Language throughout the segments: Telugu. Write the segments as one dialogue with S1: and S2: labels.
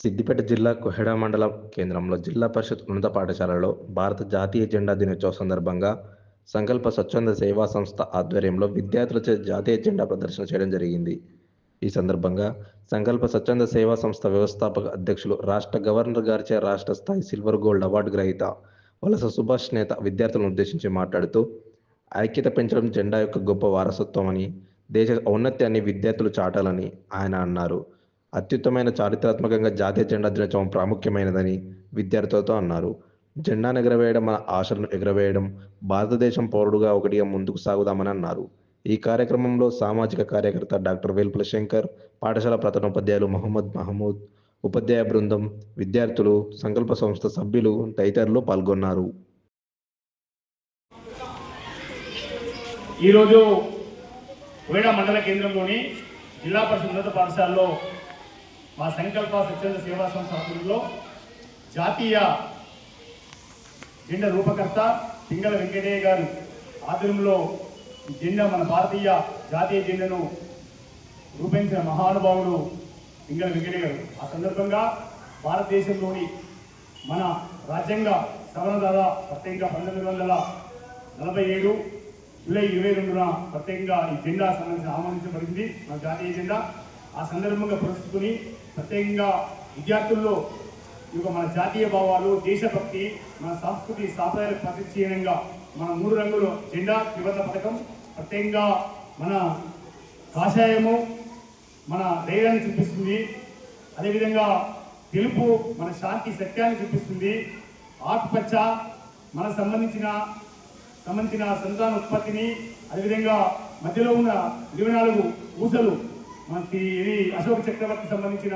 S1: సిద్దిపేట జిల్లా కోహెడ మండల కేంద్రంలో జిల్లా పరిషత్ ఉన్నత పాఠశాలలో భారత జాతీయ జెండా దినోత్సవం సందర్భంగా సంకల్ప స్వచ్ఛంద సేవా సంస్థ ఆధ్వర్యంలో విద్యార్థులచే జాతీయ జెండా ప్రదర్శన చేయడం జరిగింది. ఈ సందర్భంగా సంకల్ప స్వచ్ఛంద సేవా సంస్థ వ్యవస్థాపక అధ్యక్షులు, రాష్ట్ర గవర్నర్ గారిచే రాష్ట్ర స్థాయి సిల్వర్ గోల్డ్ అవార్డు గ్రహీత వలస సుభాష్ నేత విద్యార్థులను ఉద్దేశించి మాట్లాడుతూ, ఐక్యత పెంచడం జెండా యొక్క గొప్ప వారసత్వమని, దేశ ఔన్నత్యాన్ని విద్యార్థులు చాటాలని ఆయన అన్నారు. అత్యుత్తమైన చారిత్రాత్మకంగా జాతీయ జెండా దినోత్సవం ప్రాముఖ్యమైనదని విద్యార్థులతో అన్నారు. జెండాను ఎగరవేయడం మన ఆశలను ఎగరవేయడం, భారతదేశం పౌరుడుగా ఒకటిగా ముందుకు సాగుదామని అన్నారు. ఈ కార్యక్రమంలో సామాజిక కార్యకర్త డాక్టర్ వేల్పుల శంకర్, పాఠశాల ప్రధానోపాధ్యాయులు మహమ్మద్ మహమూద్, ఉపాధ్యాయ బృందం, విద్యార్థులు, సంకల్ప సంస్థ సభ్యులు తదితరులు పాల్గొన్నారు.
S2: ఈరోజు కోహెడ మండల కేంద్రంలోని జిల్లా పరిషత్ ఉన్నత పాఠశాలలో మా సంకల్ప స్వచ్ఛంద సేవా సంస్థ ఆధ్వర్యంలో జాతీయ జెండా రూపకర్త పింగళ వెంకటయ్య గారు ఆధ్వర్యంలో ఈ జెండా, మన భారతీయ జాతీయ జెండాను రూపొందించిన మహానుభావుడు పింగళ వెంకటయ్య గారు. ఆ సందర్భంగా భారతదేశంలోని మన రాజ్యాంగ సవరణ ద్వారా ప్రత్యేకంగా 1947 జూలై 22న ప్రత్యేకంగా ఈ జెండా సంబంధించి ఆమోదించబడింది, మన జాతీయ జెండా. ఆ సందర్భంగా పురస్కరించుకుని ప్రత్యేకంగా విద్యార్థుల్లో మన జాతీయ భావాలు, దేశభక్తి, మన సంస్కృతి సాంప్రదాయాలకు ప్రతిచీనంగా మన 3 రంగుల జెండా త్రివర్ణ పథకం ప్రత్యేకంగా మన కాషాయము మన ధైర్యాన్ని చూపిస్తుంది. అదేవిధంగా తెలుపు మన శాంతి సత్యాన్ని చూపిస్తుంది. ఆకుపచ్చ మన సంబంధించిన సంతాన ఉత్పత్తిని, అదేవిధంగా మధ్యలో ఉన్న 24 ఊసలు మనకి ఇది అశోక చక్రవర్తి సంబంధించిన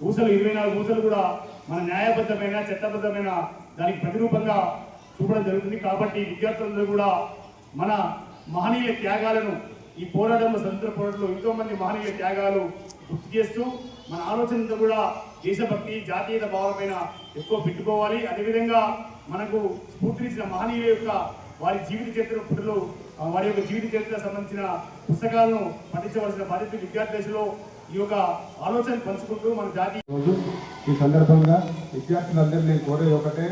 S2: ఊసలు, 24 ఊసలు కూడా మన న్యాయబద్ధమైన చట్టబద్ధమైన దానికి ప్రతిరూపంగా చూపడం జరుగుతుంది. కాబట్టి విద్యార్థులందరూ కూడా మన మహనీయుల త్యాగాలను, ఈ పోరాటంలో స్వతంత్ర పోరాటంలో ఎంతోమంది మహనీయుల త్యాగాలు గుర్తు చేస్తూ మన ఆలోచనతో కూడా దేశభక్తి, జాతీయత భావాలపైన ఎక్కువ పెట్టుకోవాలి. అదేవిధంగా మనకు స్ఫూర్తినిచ్చిన మహనీయుల యొక్క వారి జీవిత చరిత్ర పుటలు, వారి యొక్క జీవిత చరిత్ర సంబంధించిన పుస్తకాలను పఠించవలసిన బాధ్యత విద్యార్థి దశలో ఈ యొక్క ఆలోచన పంచుకుంటూ మన జాతీయ
S3: ఈ సందర్భంగా విద్యార్థులందరూ నేను కోరేది ఒకటే,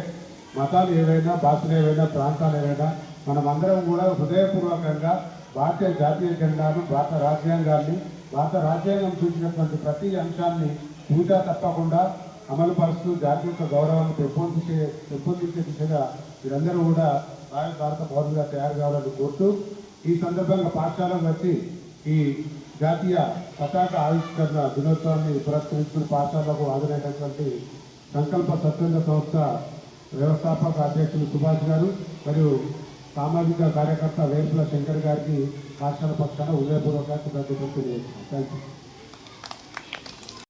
S3: మతాలు ఏవైనా, భాషలు ఏవైనా, ప్రాంతాలు ఏవైనా, మనమందరం కూడా హృదయపూర్వకంగా భారతీయ జాతీయ జెండాను, భారత రాజ్యాంగాన్ని, భారత రాజ్యాంగం సూచించినటువంటి ప్రతి అంశాన్ని పూజా తప్పకుండా అమలుపరుస్తూ జాతీయ గౌరవాన్ని పెంపొందించే దిశగా మీరందరూ కూడా భారత పౌరులుగా తయారు కావాలని కోరుతూ, ఈ సందర్భంగా పాఠశాలకు వచ్చి ఈ జాతీయ పతాక ఆవిష్కరణ దినోత్సవాన్ని పురస్కరించుకుని పాఠశాలకు హాజరైనటువంటి సంకల్ప స్వచ్ఛంద సంస్థ వ్యవస్థాపక అధ్యక్షులు సుభాష్ గారు మరియు సామాజిక కార్యకర్త వేల్పుల శంకర్ గారికి పాఠశాల పక్షాన హృదయపూర్వక కృతజ్ఞతలు తెలియజేస్తున్నాను. Thank you.